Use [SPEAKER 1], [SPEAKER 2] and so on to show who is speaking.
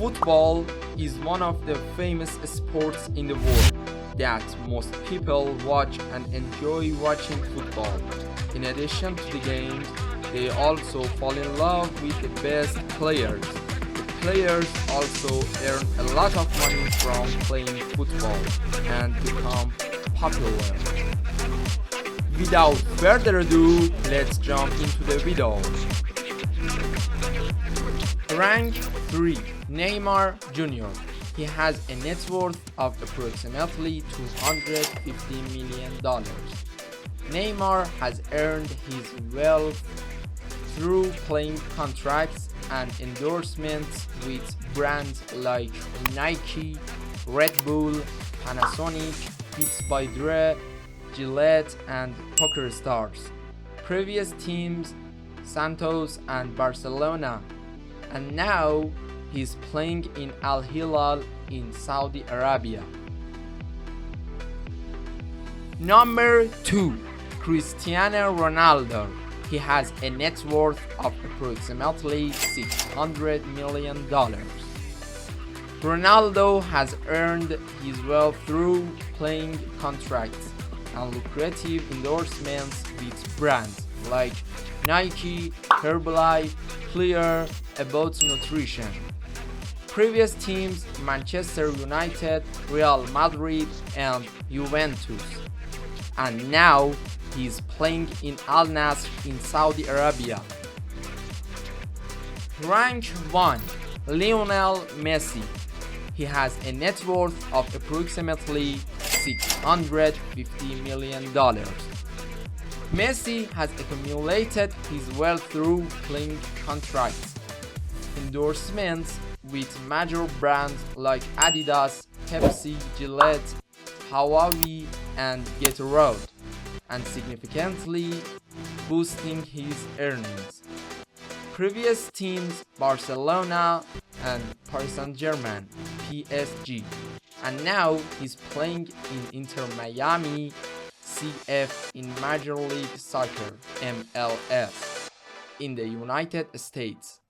[SPEAKER 1] Football is one of the famous sports in the world that most people watch and enjoy watching football. In addition to the games, they also fall in love with the best players. The players also earn a lot of money from playing football and become popular. Without further ado, let's jump into the video. Rank 3. Neymar Jr. He has a net worth of approximately $250 million. Neymar has earned his wealth through playing contracts and endorsements with brands like Nike, Red Bull, Panasonic, Beats by Dre, Gillette, and Poker Stars. Previous teams Santos and Barcelona, and now he's playing in Al Hilal in Saudi Arabia. Number 2. Cristiano Ronaldo. He has a net worth of approximately $600 million. Ronaldo has earned his wealth through playing contracts and lucrative endorsements with brands like Nike, Herbalife, Clear, About Nutrition. Previous teams Manchester United, Real Madrid, and Juventus. And now he's playing in Al Nassr in Saudi Arabia. Rank 1. Lionel Messi. He has a net worth of approximately $650 million. Messi has accumulated his wealth through playing contracts, endorsements with major brands like Adidas, Pepsi, Gillette, Huawei, and Gatorade, and significantly boosting his earnings. Previous teams Barcelona and Paris Saint-Germain, PSG, and now he's playing in Inter Miami CF in Major League Soccer MLS in the United States.